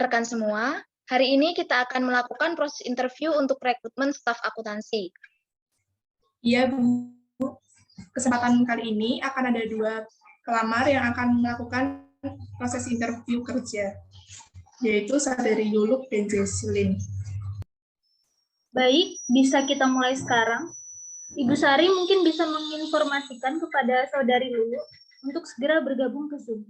rekan-rekan semua, hari ini kita akan melakukan proses interview untuk rekrutmen staf akuntansi. Iya, Bu. Kesempatan kali ini akan ada 2 pelamar yang akan melakukan proses interview kerja, yaitu Saudari Lulu dan Jesslyn. Baik, bisa kita mulai sekarang. Ibu Sari mungkin bisa menginformasikan kepada Saudari Lulu untuk segera bergabung ke Zoom.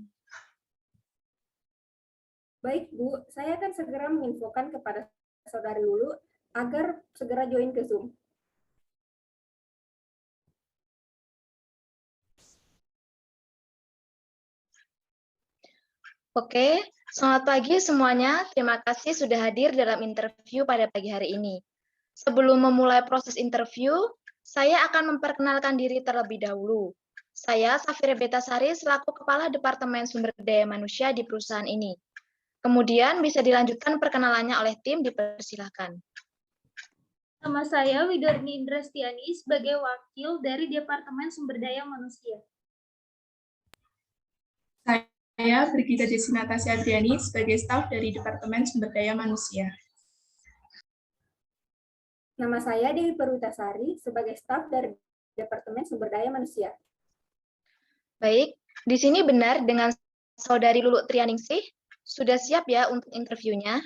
Baik, Bu. Saya akan segera menginfokan kepada Saudari Lulu agar segera join ke Zoom. Oke, selamat pagi semuanya. Terima kasih sudah hadir dalam interview pada pagi hari ini. Sebelum memulai proses interview, saya akan memperkenalkan diri terlebih dahulu. Saya Safira Betasari selaku Kepala Departemen Sumber Daya Manusia di perusahaan ini. Kemudian bisa dilanjutkan perkenalannya oleh tim, dipersilahkan. Nama saya Widorni Indrastiani sebagai wakil dari Departemen Sumber Daya Manusia. Saya Brigida Destinatasi Adriani sebagai staf dari Departemen Sumber Daya Manusia. Nama saya Dewi Perwitasari sebagai staf dari Departemen Sumber Daya Manusia. Baik, di sini benar dengan Saudari Lulu Trianingsih. Sudah siap ya untuk interviewnya?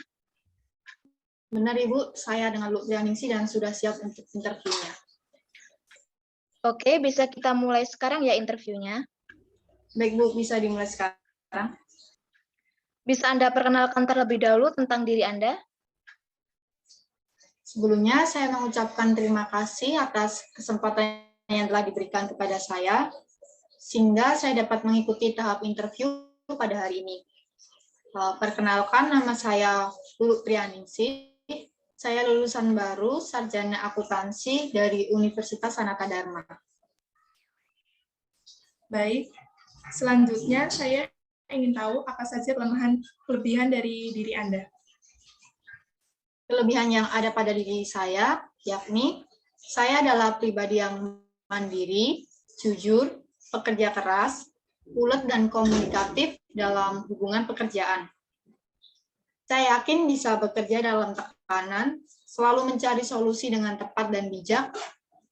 Benar, Ibu. Saya dengan Lulu Trianingsih dan sudah siap untuk interviewnya. Oke, bisa kita mulai sekarang ya interviewnya? Baik, Bu. Bisa dimulai sekarang. Bisa Anda perkenalkan terlebih dahulu tentang diri Anda? Sebelumnya, saya mengucapkan terima kasih atas kesempatan yang telah diberikan kepada saya, sehingga saya dapat mengikuti tahap interview pada hari ini. Perkenalkan, nama saya Lulu Trianingsih. Saya lulusan baru Sarjana Akuntansi dari Universitas Sanata Dharma. Baik, selanjutnya saya ingin tahu apa saja kelebihan dari diri Anda. Kelebihan yang ada pada diri saya, yakni saya adalah pribadi yang mandiri, jujur, pekerja keras, ulet dan komunikatif dalam hubungan pekerjaan. Saya yakin bisa bekerja dalam tekanan, selalu mencari solusi dengan tepat dan bijak,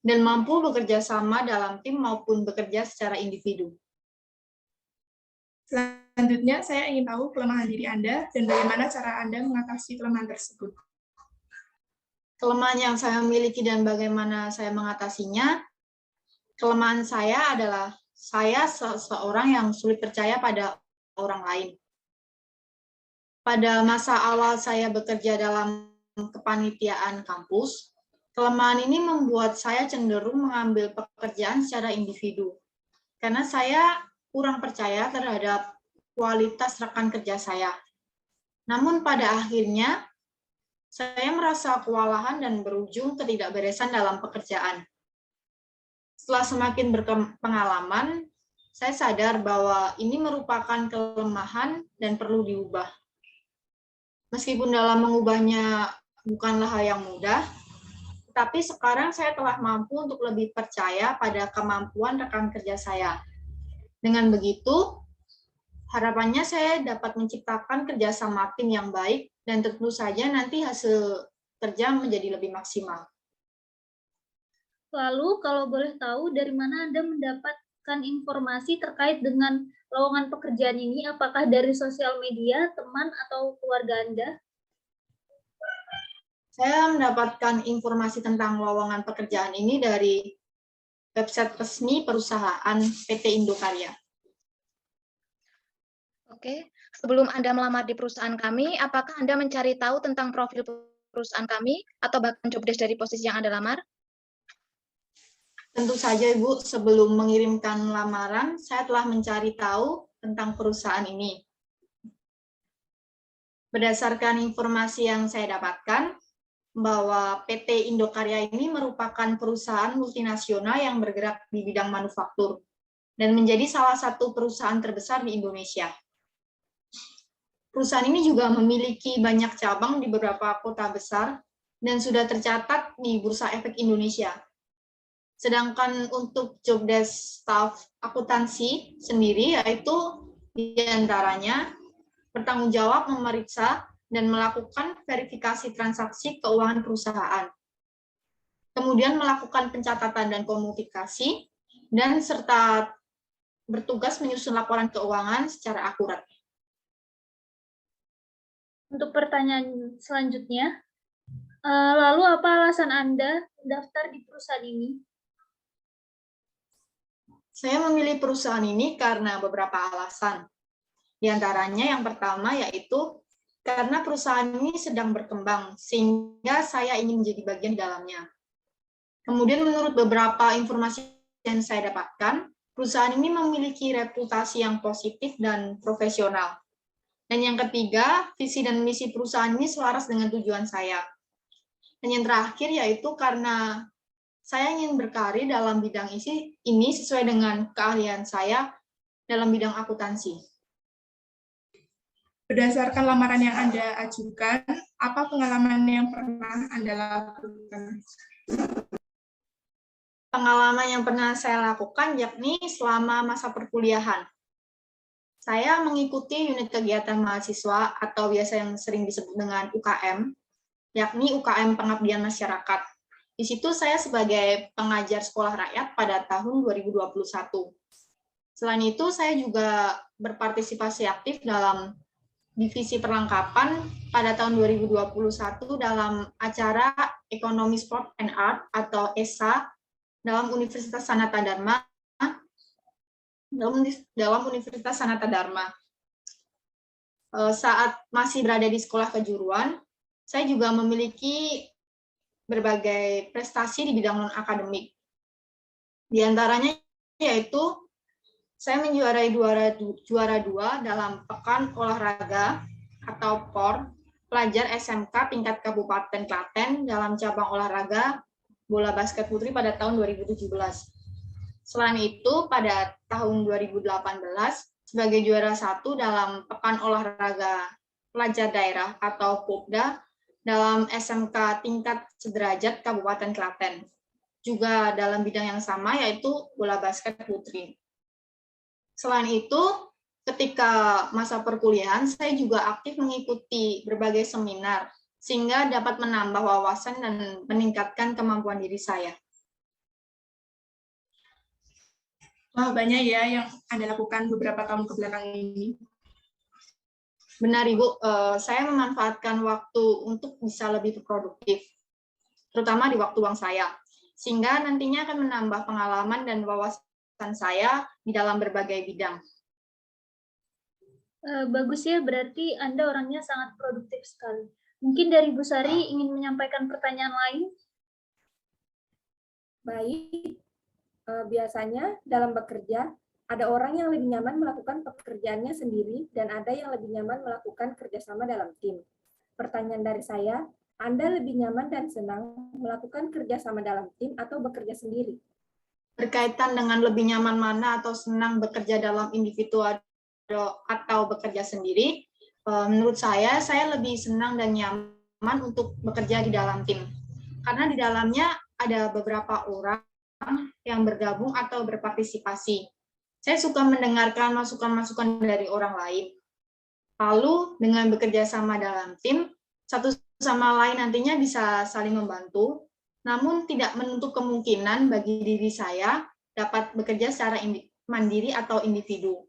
dan mampu bekerja sama dalam tim maupun bekerja secara individu. Selanjutnya, saya ingin tahu kelemahan diri Anda dan bagaimana cara Anda mengatasi kelemahan tersebut. Kelemahan yang saya miliki dan bagaimana saya mengatasinya, kelemahan saya adalah saya seseorang yang sulit percaya pada orang lain. Pada masa awal saya bekerja dalam kepanitiaan kampus, kelemahan ini membuat saya cenderung mengambil pekerjaan secara individu, karena saya kurang percaya terhadap kualitas rekan kerja saya. Namun pada akhirnya, saya merasa kewalahan dan berujung ketidakberesan dalam pekerjaan. Setelah semakin berpengalaman, saya sadar bahwa ini merupakan kelemahan dan perlu diubah. Meskipun dalam mengubahnya bukanlah hal yang mudah, tapi sekarang saya telah mampu untuk lebih percaya pada kemampuan rekan kerja saya. Dengan begitu, harapannya saya dapat menciptakan kerjasama tim yang baik dan tentu saja nanti hasil kerja menjadi lebih maksimal. Lalu, kalau boleh tahu dari mana Anda mendapatkan informasi terkait dengan lowongan pekerjaan ini? Apakah dari sosial media, teman, atau keluarga Anda? Saya mendapatkan informasi tentang lowongan pekerjaan ini dari website resmi perusahaan PT Indokarya. Oke, sebelum Anda melamar di perusahaan kami, apakah Anda mencari tahu tentang profil perusahaan kami atau bahkan job desk dari posisi yang Anda lamar? Tentu saja, Ibu, sebelum mengirimkan lamaran, saya telah mencari tahu tentang perusahaan ini. Berdasarkan informasi yang saya dapatkan, bahwa PT Indokarya ini merupakan perusahaan multinasional yang bergerak di bidang manufaktur dan menjadi salah satu perusahaan terbesar di Indonesia. Perusahaan ini juga memiliki banyak cabang di beberapa kota besar dan sudah tercatat di Bursa Efek Indonesia. Sedangkan untuk job desk staff akuntansi sendiri, yaitu diantaranya bertanggung jawab memeriksa dan melakukan verifikasi transaksi keuangan perusahaan. Kemudian melakukan pencatatan dan komunikasi, dan serta bertugas menyusun laporan keuangan secara akurat. Untuk pertanyaan selanjutnya, lalu apa alasan Anda daftar di perusahaan ini? Saya memilih perusahaan ini karena beberapa alasan. Di antaranya yang pertama yaitu karena perusahaan ini sedang berkembang, sehingga saya ingin menjadi bagian dalamnya. Kemudian menurut beberapa informasi yang saya dapatkan, perusahaan ini memiliki reputasi yang positif dan profesional. Dan yang ketiga, visi dan misi perusahaan ini selaras dengan tujuan saya. Dan yang terakhir yaitu karena saya ingin berkarir dalam bidang ini sesuai dengan keahlian saya dalam bidang akuntansi. Berdasarkan lamaran yang Anda ajukan, apa pengalaman yang pernah Anda lakukan? Pengalaman yang pernah saya lakukan yakni selama masa perkuliahan. Saya mengikuti unit kegiatan mahasiswa atau biasa yang sering disebut dengan UKM, yakni UKM Pengabdian Masyarakat. Di situ saya sebagai pengajar sekolah rakyat pada tahun 2021. Selain itu, saya juga berpartisipasi aktif dalam divisi perlengkapan pada tahun 2021 dalam acara Ekonomi Sport and Art atau ESA dalam Universitas Sanata Dharma. Dalam Universitas Sanata Dharma. Saat masih berada di sekolah kejuruan, saya juga memiliki berbagai prestasi di bidang non-akademik. Di antaranya yaitu saya menjuarai juara 2 dalam Pekan Olahraga atau POR pelajar SMK tingkat Kabupaten Klaten dalam cabang olahraga bola basket putri pada tahun 2017. Selain itu, pada tahun 2018, sebagai juara 1 dalam Pekan Olahraga Pelajar Daerah atau POPDA dalam SMK tingkat sederajat Kabupaten Klaten. Juga dalam bidang yang sama, yaitu bola basket putri. Selain itu, ketika masa perkuliahan, saya juga aktif mengikuti berbagai seminar, sehingga dapat menambah wawasan dan meningkatkan kemampuan diri saya. Wah, banyak ya yang Anda lakukan beberapa tahun kebelakang ini. Benar, Ibu. Saya memanfaatkan waktu untuk bisa lebih produktif, terutama di waktu luang saya, sehingga nantinya akan menambah pengalaman dan wawasan saya di dalam berbagai bidang. Bagus ya, berarti Anda orangnya sangat produktif sekali. Mungkin dari Bu Sari ingin menyampaikan pertanyaan lain? Baik, biasanya dalam bekerja, ada orang yang lebih nyaman melakukan pekerjaannya sendiri dan ada yang lebih nyaman melakukan kerjasama dalam tim. Pertanyaan dari saya, Anda lebih nyaman dan senang melakukan kerjasama dalam tim atau bekerja sendiri? Berkaitan dengan lebih nyaman mana atau senang bekerja dalam individu atau bekerja sendiri, menurut saya lebih senang dan nyaman untuk bekerja di dalam tim. Karena di dalamnya ada beberapa orang yang bergabung atau berpartisipasi. Saya suka mendengarkan masukan-masukan dari orang lain. Lalu dengan bekerja sama dalam tim, satu sama lain nantinya bisa saling membantu, namun tidak menutup kemungkinan bagi diri saya dapat bekerja secara mandiri atau individu.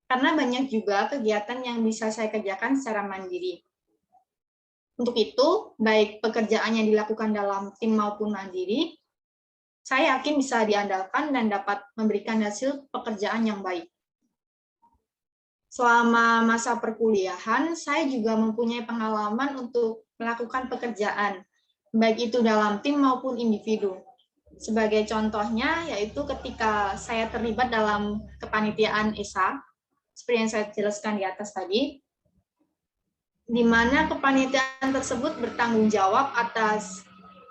Karena banyak juga kegiatan yang bisa saya kerjakan secara mandiri. Untuk itu, baik pekerjaan yang dilakukan dalam tim maupun mandiri, saya yakin bisa diandalkan dan dapat memberikan hasil pekerjaan yang baik. Selama masa perkuliahan, saya juga mempunyai pengalaman untuk melakukan pekerjaan, baik itu dalam tim maupun individu. Sebagai contohnya, yaitu ketika saya terlibat dalam kepanitiaan ESA, seperti yang saya jelaskan di atas tadi, di mana kepanitiaan tersebut bertanggung jawab atas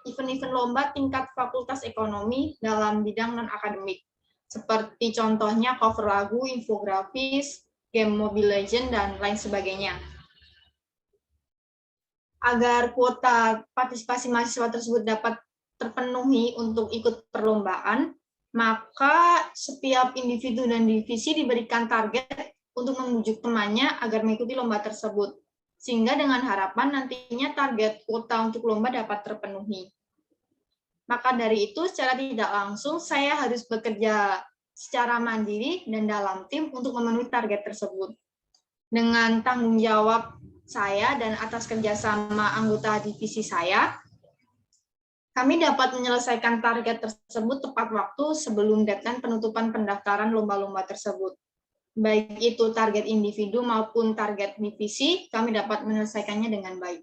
event-event lomba tingkat fakultas ekonomi dalam bidang non-akademik, seperti contohnya cover lagu, infografis, game Mobile Legends, dan lain sebagainya. Agar kuota partisipasi mahasiswa tersebut dapat terpenuhi untuk ikut perlombaan, maka setiap individu dan divisi diberikan target untuk membujuk temannya agar mengikuti lomba tersebut. sehingga dengan harapan nantinya target kuota untuk lomba dapat terpenuhi. Maka dari itu, secara tidak langsung saya harus bekerja secara mandiri dan dalam tim untuk memenuhi target tersebut. Dengan tanggung jawab saya dan atas kerjasama anggota divisi saya, kami dapat menyelesaikan target tersebut tepat waktu sebelum deadline penutupan pendaftaran lomba-lomba tersebut. Baik itu target individu maupun target divisi, kami dapat menyelesaikannya dengan baik.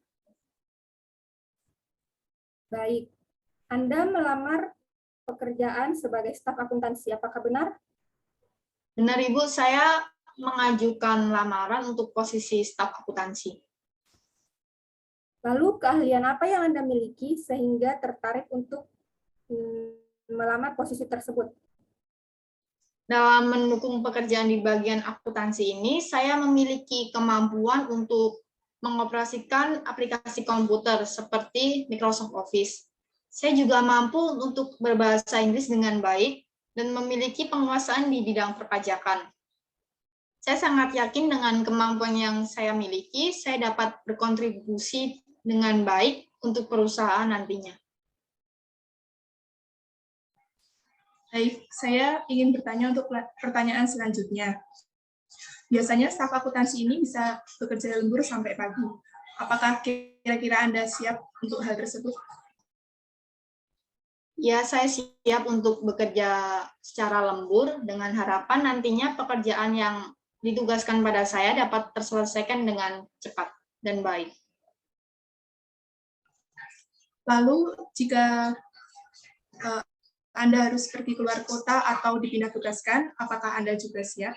Baik. Anda melamar pekerjaan sebagai staf akuntansi, apakah benar? Benar, Ibu, saya mengajukan lamaran untuk posisi staf akuntansi. Lalu keahlian apa yang Anda miliki sehingga tertarik untuk melamar posisi tersebut? Dalam mendukung pekerjaan di bagian akuntansi ini, saya memiliki kemampuan untuk mengoperasikan aplikasi komputer seperti Microsoft Office. Saya juga mampu untuk berbahasa Inggris dengan baik dan memiliki penguasaan di bidang perpajakan. Saya sangat yakin dengan kemampuan yang saya miliki, saya dapat berkontribusi dengan baik untuk perusahaan nantinya. Baik, saya ingin bertanya untuk pertanyaan selanjutnya. Biasanya staf akuntansi ini bisa bekerja lembur sampai pagi. Apakah kira-kira Anda siap untuk hal tersebut? Ya, saya siap untuk bekerja secara lembur dengan harapan nantinya pekerjaan yang ditugaskan pada saya dapat terselesaikan dengan cepat dan baik. Lalu, jika Anda harus pergi keluar kota atau dipindah tugaskan, apakah Anda juga siap?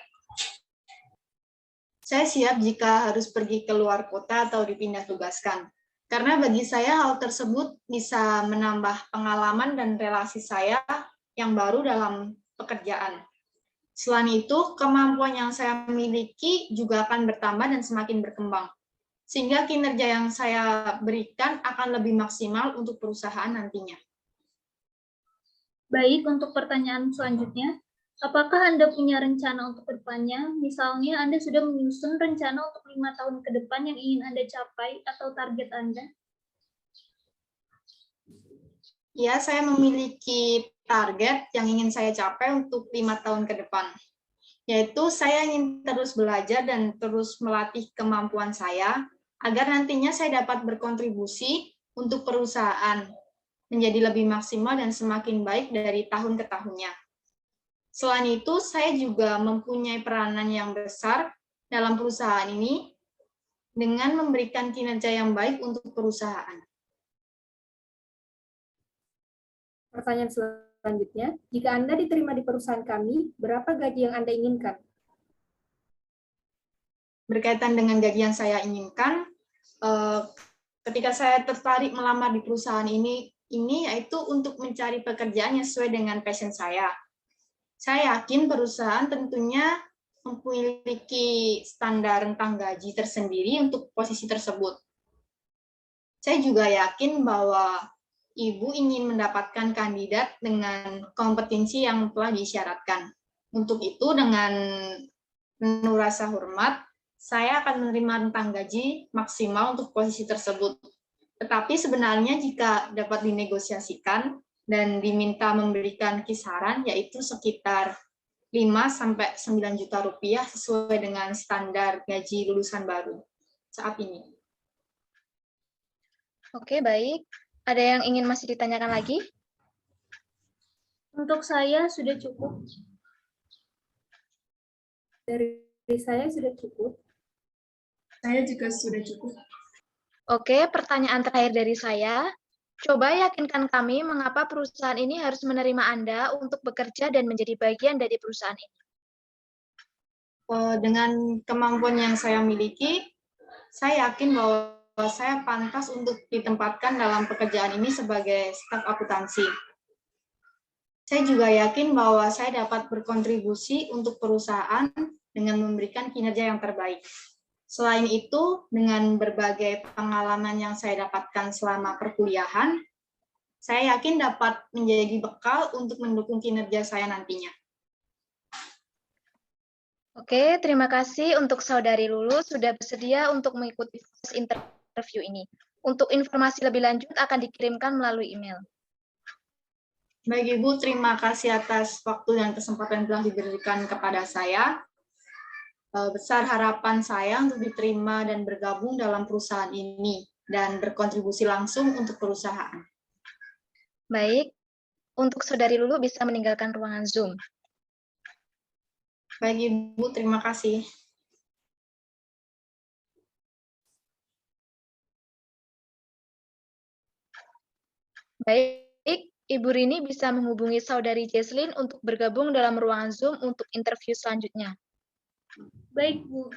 Saya siap jika harus pergi keluar kota atau dipindah tugaskan. Karena bagi saya hal tersebut bisa menambah pengalaman dan relasi saya yang baru dalam pekerjaan. Selain itu, kemampuan yang saya miliki juga akan bertambah dan semakin berkembang. Sehingga kinerja yang saya berikan akan lebih maksimal untuk perusahaan nantinya. Baik, untuk pertanyaan selanjutnya, apakah Anda punya rencana untuk kedepannya? Misalnya, Anda sudah menyusun rencana untuk 5 tahun ke depan yang ingin Anda capai atau target Anda? Ya, saya memiliki target yang ingin saya capai untuk 5 tahun ke depan. Yaitu saya ingin terus belajar dan terus melatih kemampuan saya, agar nantinya saya dapat berkontribusi untuk perusahaan, menjadi lebih maksimal dan semakin baik dari tahun ke tahunnya. Selain itu, saya juga mempunyai peranan yang besar dalam perusahaan ini dengan memberikan kinerja yang baik untuk perusahaan. Pertanyaan selanjutnya, jika Anda diterima di perusahaan kami, berapa gaji yang Anda inginkan? Berkaitan dengan gaji yang saya inginkan, ketika saya tertarik melamar di perusahaan ini yaitu untuk mencari pekerjaan yang sesuai dengan passion saya. Saya yakin perusahaan tentunya memiliki standar rentang gaji tersendiri untuk posisi tersebut. Saya juga yakin bahwa Ibu ingin mendapatkan kandidat dengan kompetensi yang telah disyaratkan. Untuk itu, dengan penuh rasa hormat, saya akan menerima rentang gaji maksimal untuk posisi tersebut. Tetapi sebenarnya jika dapat dinegosiasikan dan diminta memberikan kisaran, yaitu sekitar 5-9 juta rupiah sesuai dengan standar gaji lulusan baru saat ini. Oke, baik. Ada yang ingin masih ditanyakan lagi? Untuk saya sudah cukup. Dari saya sudah cukup. Saya juga sudah cukup. Oke, pertanyaan terakhir dari saya. Coba yakinkan kami mengapa perusahaan ini harus menerima Anda untuk bekerja dan menjadi bagian dari perusahaan ini. Dengan kemampuan yang saya miliki, saya yakin bahwa saya pantas untuk ditempatkan dalam pekerjaan ini sebagai staf akuntansi. Saya juga yakin bahwa saya dapat berkontribusi untuk perusahaan dengan memberikan kinerja yang terbaik. Selain itu, dengan berbagai pengalaman yang saya dapatkan selama perkuliahan, saya yakin dapat menjadi bekal untuk mendukung kinerja saya nantinya. Oke, terima kasih untuk Saudari Lulu sudah bersedia untuk mengikuti proses interview ini. Untuk informasi lebih lanjut akan dikirimkan melalui email. Baik Ibu, terima kasih atas waktu dan kesempatan yang telah diberikan kepada saya. Besar harapan saya untuk diterima dan bergabung dalam perusahaan ini dan berkontribusi langsung untuk perusahaan. Baik, untuk Saudari Lulu bisa meninggalkan ruangan Zoom. Baik Ibu, terima kasih. Baik, Ibu Rini bisa menghubungi Saudari Jesslyn untuk bergabung dalam ruangan Zoom untuk interview selanjutnya. Baik, Bu.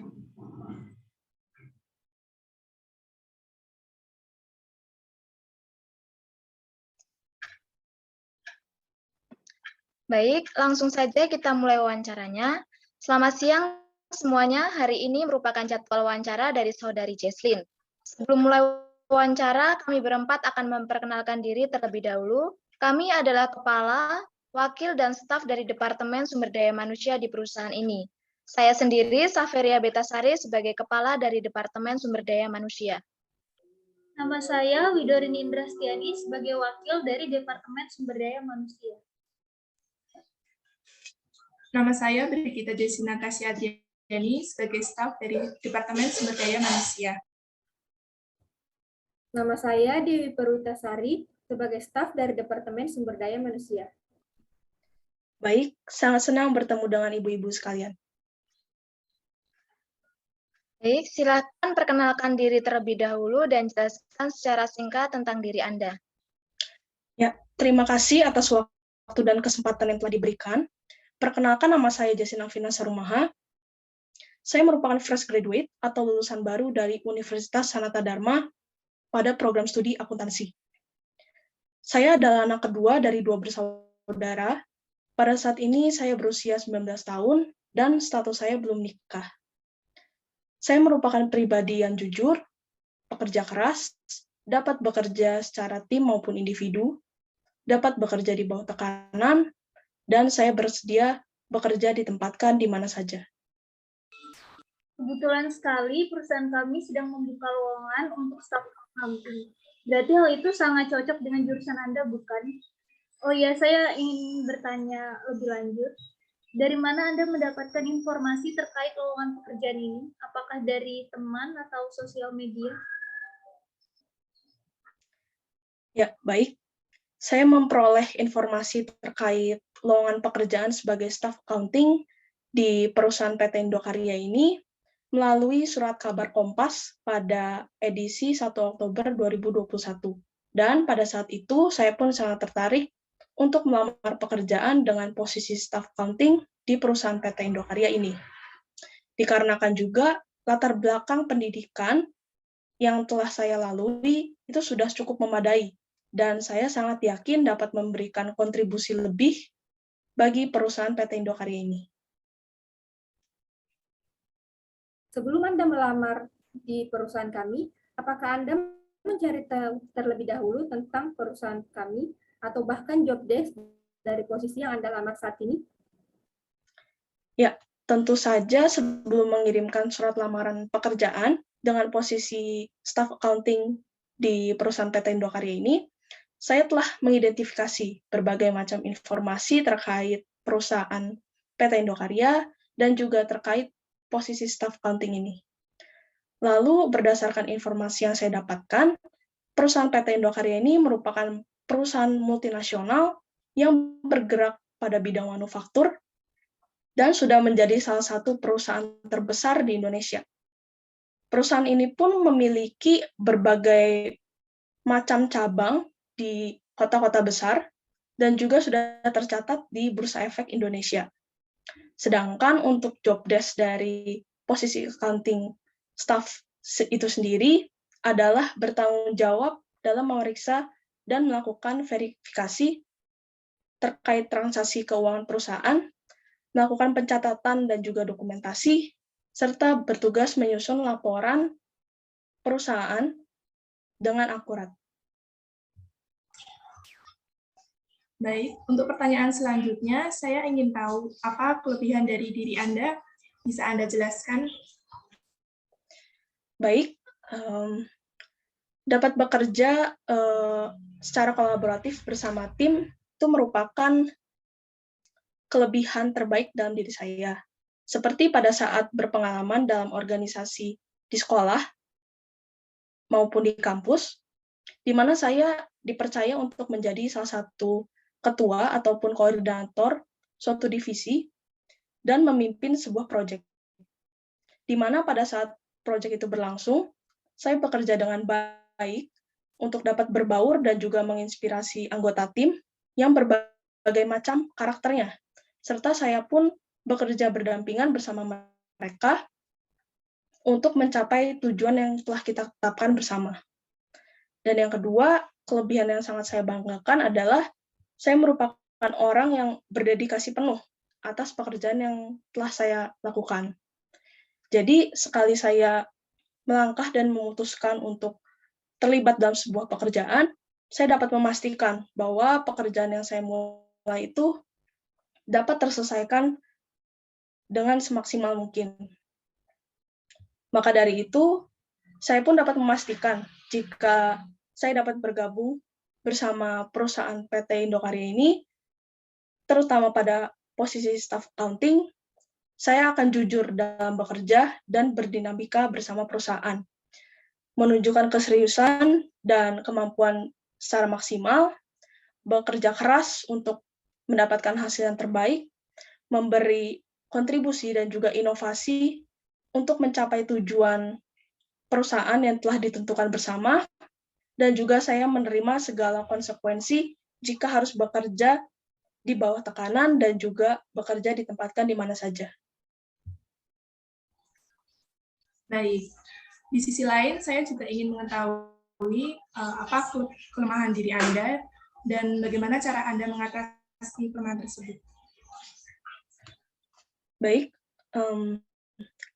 Baik, langsung saja kita mulai wawancaranya. Selamat siang semuanya, hari ini merupakan jadwal wawancara dari Saudari Jesslyn. Sebelum mulai wawancara, kami berempat akan memperkenalkan diri terlebih dahulu. Kami adalah kepala, wakil, dan staf dari Departemen Sumber Daya Manusia di perusahaan ini. Saya sendiri, Saveria Betasari, sebagai kepala dari Departemen Sumber Daya Manusia. Nama saya Widorini Indrastiani sebagai wakil dari Departemen Sumber Daya Manusia. Nama saya Brigita Jessina Kasyadjani sebagai staf dari Departemen Sumber Daya Manusia. Nama saya Dewi Perwitasari sebagai staf dari Departemen Sumber Daya Manusia. Baik, sangat senang bertemu dengan ibu-ibu sekalian. Baik, silakan perkenalkan diri terlebih dahulu dan jelaskan secara singkat tentang diri Anda. Ya, terima kasih atas waktu dan kesempatan yang telah diberikan. Perkenalkan, nama saya Jesina Vina Sarumaha. Saya merupakan fresh graduate atau lulusan baru dari Universitas Sanata Dharma pada program studi akuntansi. Saya adalah anak kedua dari 2 bersaudara. Pada saat ini saya berusia 19 tahun dan status saya belum nikah. Saya merupakan pribadi yang jujur, pekerja keras, dapat bekerja secara tim maupun individu, dapat bekerja di bawah tekanan, dan saya bersedia bekerja ditempatkan di mana saja. Kebetulan sekali perusahaan kami sedang membuka lowongan untuk staf accounting. Berarti hal itu sangat cocok dengan jurusan Anda, bukan? Oh ya, saya ingin bertanya lebih lanjut. Dari mana Anda mendapatkan informasi terkait lowongan pekerjaan ini? Apakah dari teman atau sosial media? Ya, baik. Saya memperoleh informasi terkait lowongan pekerjaan sebagai staf accounting di perusahaan PT Indokarya ini melalui surat kabar Kompas pada edisi 1 Oktober 2021. Dan pada saat itu saya pun sangat tertarik untuk melamar pekerjaan dengan posisi staf accounting di perusahaan PT Indokarya ini. Dikarenakan juga latar belakang pendidikan yang telah saya lalui itu sudah cukup memadai, dan saya sangat yakin dapat memberikan kontribusi lebih bagi perusahaan PT Indokarya ini. Sebelum Anda melamar di perusahaan kami, apakah Anda mencari tahu terlebih dahulu tentang perusahaan kami atau bahkan job desk dari posisi yang Anda lamar saat ini? Ya, tentu saja sebelum mengirimkan surat lamaran pekerjaan dengan posisi staff accounting di perusahaan PT Indokarya ini, saya telah mengidentifikasi berbagai macam informasi terkait perusahaan PT Indokarya dan juga terkait posisi staff accounting ini. Lalu berdasarkan informasi yang saya dapatkan, perusahaan PT Indokarya ini merupakan perusahaan multinasional yang bergerak pada bidang manufaktur dan sudah menjadi salah satu perusahaan terbesar di Indonesia. Perusahaan ini pun memiliki berbagai macam cabang di kota-kota besar dan juga sudah tercatat di Bursa Efek Indonesia. Sedangkan untuk job desk dari posisi accounting staff itu sendiri adalah bertanggung jawab dalam memeriksa dan melakukan verifikasi terkait transaksi keuangan perusahaan, melakukan pencatatan dan juga dokumentasi, serta bertugas menyusun laporan perusahaan dengan akurat. Baik, untuk pertanyaan selanjutnya, saya ingin tahu apa kelebihan dari diri Anda Bisa Anda jelaskan? Baik, dapat bekerja secara kolaboratif bersama tim itu merupakan kelebihan terbaik dalam diri saya. Seperti pada saat berpengalaman dalam organisasi di sekolah maupun di kampus, di mana saya dipercaya untuk menjadi salah satu ketua ataupun koordinator suatu divisi dan memimpin sebuah proyek. Di mana pada saat proyek itu berlangsung, saya bekerja dengan baik untuk dapat berbaur dan juga menginspirasi anggota tim yang berbagai macam karakternya. Serta saya pun bekerja berdampingan bersama mereka untuk mencapai tujuan yang telah kita tetapkan bersama. Dan yang kedua, kelebihan yang sangat saya banggakan adalah saya merupakan orang yang berdedikasi penuh atas pekerjaan yang telah saya lakukan. Jadi, sekali saya melangkah dan memutuskan untuk terlibat dalam sebuah pekerjaan, saya dapat memastikan bahwa pekerjaan yang saya mulai itu dapat terselesaikan dengan semaksimal mungkin. Maka dari itu, saya pun dapat memastikan jika saya dapat bergabung bersama perusahaan PT Indokarya ini, terutama pada posisi staff accounting, saya akan jujur dalam bekerja dan berdinamika bersama perusahaan, menunjukkan keseriusan dan kemampuan secara maksimal, bekerja keras untuk mendapatkan hasil yang terbaik, memberi kontribusi dan juga inovasi untuk mencapai tujuan perusahaan yang telah ditentukan bersama, dan juga saya menerima segala konsekuensi jika harus bekerja di bawah tekanan dan juga bekerja ditempatkan di mana saja. Baik. Di sisi lain, saya juga ingin mengetahui apa kelemahan diri Anda dan bagaimana cara Anda mengatasi kelemahan tersebut. Baik,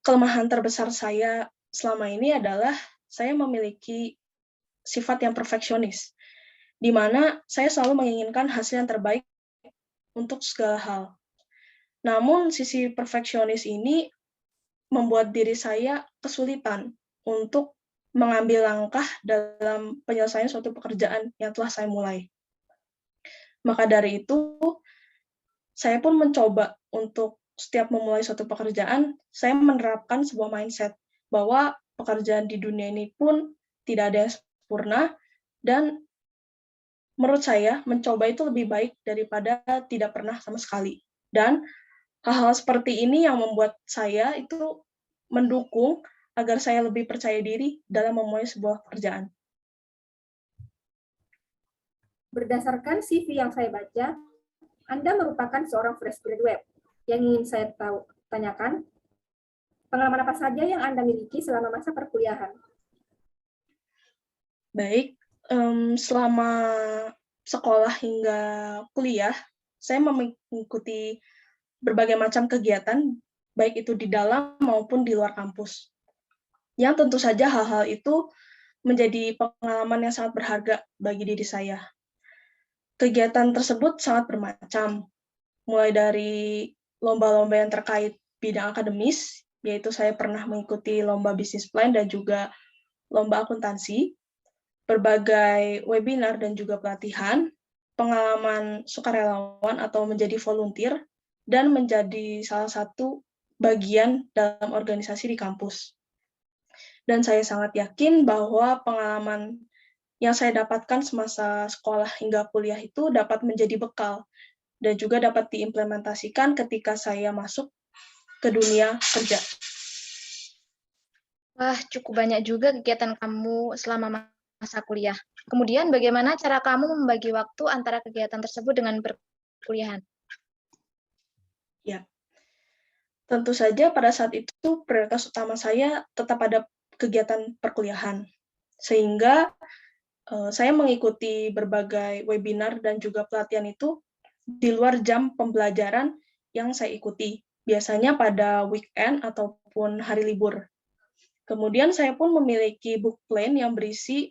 kelemahan terbesar saya selama ini adalah saya memiliki sifat yang perfeksionis, di mana saya selalu menginginkan hasil yang terbaik untuk segala hal. Namun, sisi perfeksionis ini membuat diri saya kesulitan untuk mengambil langkah dalam penyelesaian suatu pekerjaan yang telah saya mulai. Maka dari itu, saya pun mencoba untuk setiap memulai suatu pekerjaan, saya menerapkan sebuah mindset bahwa pekerjaan di dunia ini pun tidak ada yang sempurna, dan menurut saya mencoba itu lebih baik daripada tidak pernah sama sekali. Dan hal-hal seperti ini yang membuat saya itu mendukung agar saya lebih percaya diri dalam memulai sebuah pekerjaan. Berdasarkan CV yang saya baca, Anda merupakan seorang fresh graduate. Yang ingin saya tanyakan, pengalaman apa saja yang Anda miliki selama masa perkuliahan? Baik, selama sekolah hingga kuliah, saya mengikuti berbagai macam kegiatan, baik itu di dalam maupun di luar kampus. Yang tentu saja hal-hal itu menjadi pengalaman yang sangat berharga bagi diri saya. Kegiatan tersebut sangat bermacam, mulai dari lomba-lomba yang terkait bidang akademis, yaitu saya pernah mengikuti lomba bisnis plan dan juga lomba akuntansi, berbagai webinar dan juga pelatihan, pengalaman sukarelawan atau menjadi volunteer, dan menjadi salah satu bagian dalam organisasi di kampus. Dan saya sangat yakin bahwa pengalaman yang saya dapatkan semasa sekolah hingga kuliah itu dapat menjadi bekal dan juga dapat diimplementasikan ketika saya masuk ke dunia kerja. Wah, cukup banyak juga kegiatan kamu selama masa kuliah. Kemudian bagaimana cara kamu membagi waktu antara kegiatan tersebut dengan perkuliahan? Ya, tentu saja pada saat itu prioritas utama saya tetap ada kegiatan perkuliahan. Sehingga saya mengikuti berbagai webinar dan juga pelatihan itu di luar jam pembelajaran yang saya ikuti, biasanya pada weekend ataupun hari libur. Kemudian saya pun memiliki book plan yang berisi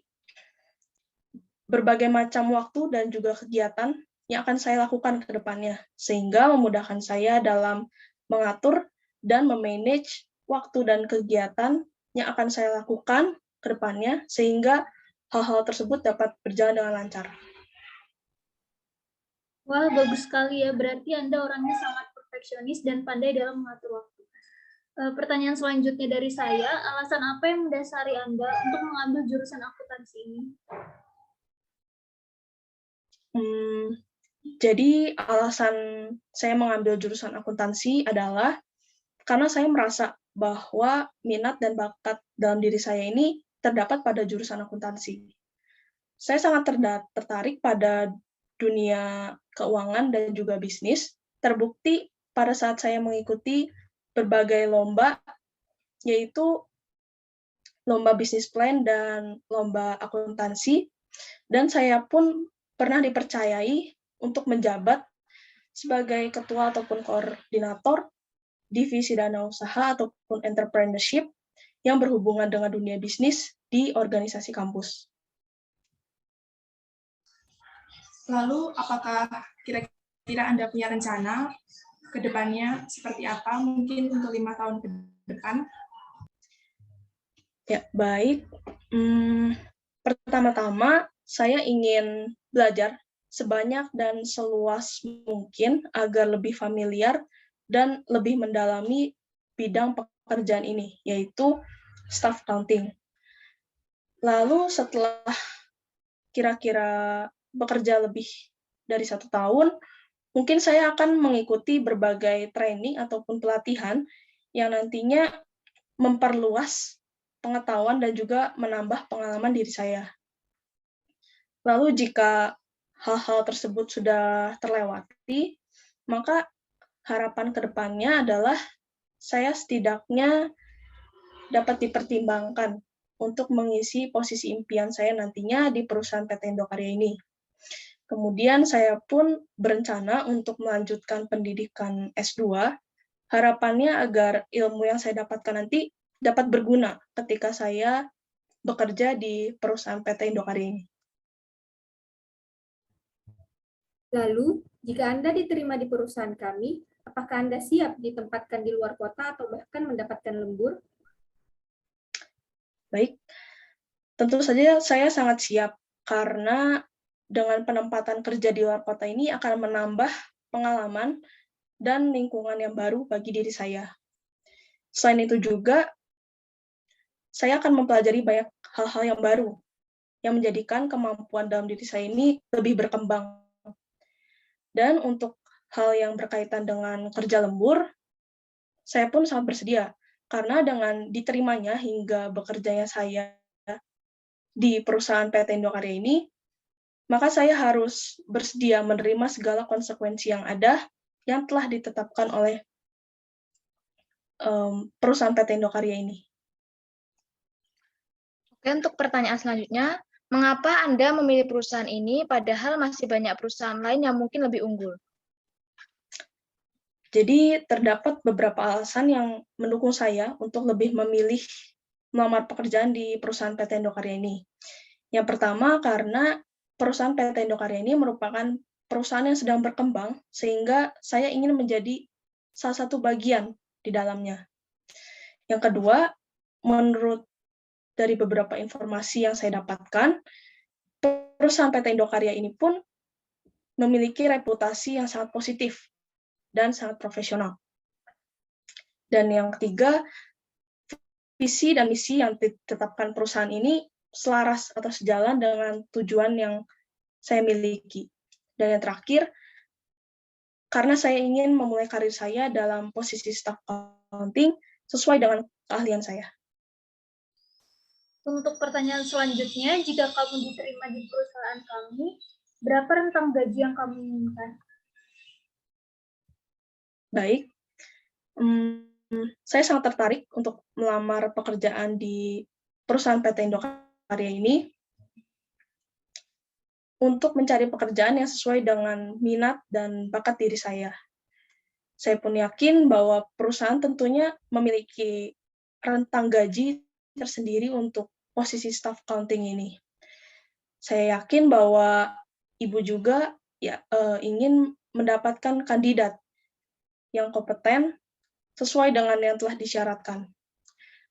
berbagai macam waktu dan juga kegiatan yang akan saya lakukan ke depannya, sehingga memudahkan saya dalam mengatur dan memanage waktu dan kegiatan yang akan saya lakukan ke depannya, sehingga hal-hal tersebut dapat berjalan dengan lancar. Wah, bagus sekali ya. Berarti Anda orangnya sangat perfeksionis dan pandai dalam mengatur waktu. Pertanyaan selanjutnya dari saya, alasan apa yang mendasari Anda untuk mengambil jurusan akuntansi ini? Jadi alasan saya mengambil jurusan akuntansi adalah karena saya merasa bahwa minat dan bakat dalam diri saya ini terdapat pada jurusan akuntansi. Saya sangat tertarik pada dunia keuangan dan juga bisnis, terbukti pada saat saya mengikuti berbagai lomba, yaitu lomba bisnis plan dan lomba akuntansi, dan saya pun pernah dipercayai untuk menjabat sebagai ketua ataupun koordinator divisi dana usaha ataupun entrepreneurship yang berhubungan dengan dunia bisnis di organisasi kampus. Lalu, apakah kira-kira Anda punya rencana ke depannya seperti apa, mungkin untuk 5 tahun ke depan? Ya, baik. Pertama-tama, saya ingin belajar sebanyak dan seluas mungkin agar lebih familiar dan lebih mendalami bidang pekerjaan ini, yaitu staff accounting. Lalu setelah kira-kira bekerja lebih dari 1 tahun, mungkin saya akan mengikuti berbagai training ataupun pelatihan yang nantinya memperluas pengetahuan dan juga menambah pengalaman diri saya. Lalu jika hal-hal tersebut sudah terlewati, maka harapan ke depannya adalah saya setidaknya dapat dipertimbangkan untuk mengisi posisi impian saya nantinya di perusahaan PT Indokarya ini. Kemudian saya pun berencana untuk melanjutkan pendidikan S2, harapannya agar ilmu yang saya dapatkan nanti dapat berguna ketika saya bekerja di perusahaan PT Indokarya ini. Lalu, jika Anda diterima di perusahaan kami, apakah Anda siap ditempatkan di luar kota atau bahkan mendapatkan lembur? Baik, tentu saja saya sangat siap karena dengan penempatan kerja di luar kota ini akan menambah pengalaman dan lingkungan yang baru bagi diri saya. Selain itu juga, saya akan mempelajari banyak hal-hal yang baru yang menjadikan kemampuan dalam diri saya ini lebih berkembang. Dan untuk hal yang berkaitan dengan kerja lembur, saya pun sangat bersedia, karena dengan diterimanya hingga bekerjanya saya di perusahaan PT Indokarya ini, maka saya harus bersedia menerima segala konsekuensi yang ada yang telah ditetapkan oleh perusahaan PT Indokarya ini. Oke, untuk pertanyaan selanjutnya, mengapa Anda memilih perusahaan ini padahal masih banyak perusahaan lain yang mungkin lebih unggul? Jadi terdapat beberapa alasan yang mendukung saya untuk lebih memilih melamar pekerjaan di perusahaan PT Indokarya ini. Yang pertama, karena perusahaan PT Indokarya ini merupakan perusahaan yang sedang berkembang, sehingga saya ingin menjadi salah satu bagian di dalamnya. Yang kedua, menurut dari beberapa informasi yang saya dapatkan, perusahaan PT Indokarya ini pun memiliki reputasi yang sangat positif dan sangat profesional. Dan yang ketiga, visi dan misi yang ditetapkan perusahaan ini selaras atau sejalan dengan tujuan yang saya miliki. Dan yang terakhir, karena saya ingin memulai karir saya dalam posisi staff accounting sesuai dengan keahlian saya. Untuk pertanyaan selanjutnya, jika kamu diterima di perusahaan kami, berapa rentang gaji yang kamu inginkan? Baik, saya sangat tertarik untuk melamar pekerjaan di perusahaan PT Indokarya ini untuk mencari pekerjaan yang sesuai dengan minat dan bakat diri saya. Saya pun yakin bahwa perusahaan tentunya memiliki rentang gaji tersendiri untuk posisi staff accounting ini. Saya yakin bahwa Ibu juga ingin mendapatkan kandidat yang kompeten sesuai dengan yang telah disyaratkan.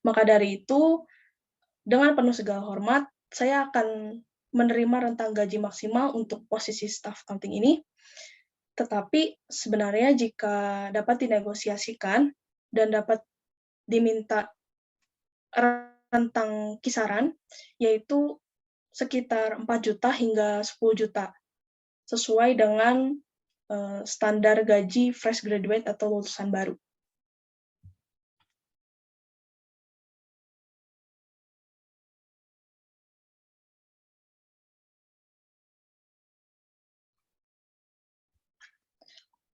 Maka dari itu, dengan penuh segala hormat, saya akan menerima rentang gaji maksimal untuk posisi staff accounting ini. Tetapi sebenarnya jika dapat dinegosiasikan dan dapat diminta rentang kisaran, yaitu sekitar 4 juta hingga 10 juta, sesuai dengan standar gaji fresh graduate atau lulusan baru.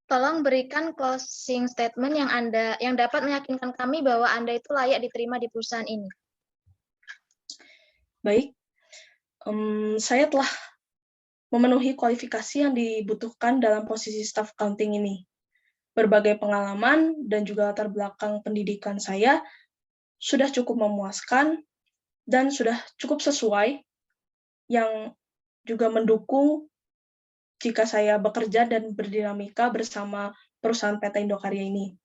Tolong berikan closing statement yang dapat meyakinkan kami bahwa Anda itu layak diterima di perusahaan ini. Baik, saya telah memenuhi kualifikasi yang dibutuhkan dalam posisi staff accounting ini. Berbagai pengalaman dan juga latar belakang pendidikan saya sudah cukup memuaskan dan sudah cukup sesuai, yang juga mendukung jika saya bekerja dan berdinamika bersama perusahaan PT Indokarya ini.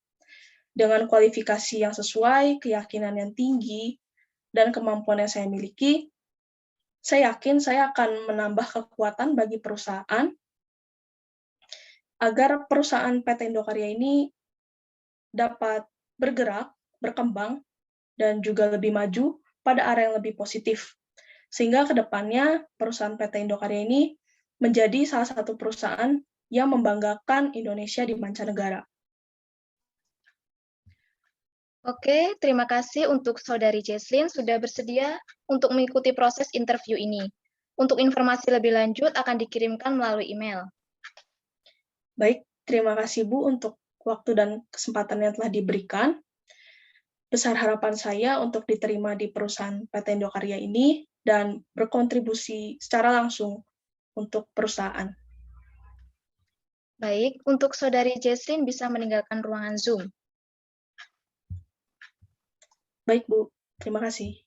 Dengan kualifikasi yang sesuai, keyakinan yang tinggi, dan kemampuan yang saya miliki, saya yakin saya akan menambah kekuatan bagi perusahaan agar perusahaan PT Indokarya ini dapat bergerak, berkembang, dan juga lebih maju pada arah yang lebih positif. Sehingga ke depannya perusahaan PT Indokarya ini menjadi salah satu perusahaan yang membanggakan Indonesia di mancanegara. Oke, terima kasih untuk Saudari Jesslyn sudah bersedia untuk mengikuti proses interview ini. Untuk informasi lebih lanjut akan dikirimkan melalui email. Baik, terima kasih Bu untuk waktu dan kesempatan yang telah diberikan. Besar harapan saya untuk diterima di perusahaan PT Indokarya ini dan berkontribusi secara langsung untuk perusahaan. Baik, untuk Saudari Jesslyn bisa meninggalkan ruangan Zoom. Baik, Bu. Terima kasih.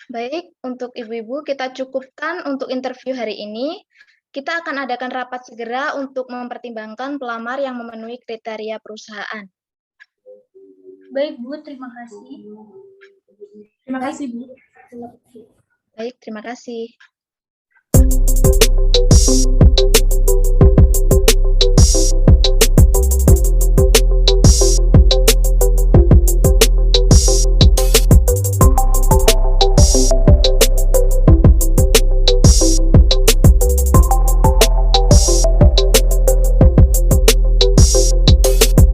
Baik, untuk Ibu-Ibu kita cukupkan untuk interview hari ini. Kita akan adakan rapat segera untuk mempertimbangkan pelamar yang memenuhi kriteria perusahaan. Baik, Bu. Terima kasih. Terima kasih, Bu. Baik, terima kasih.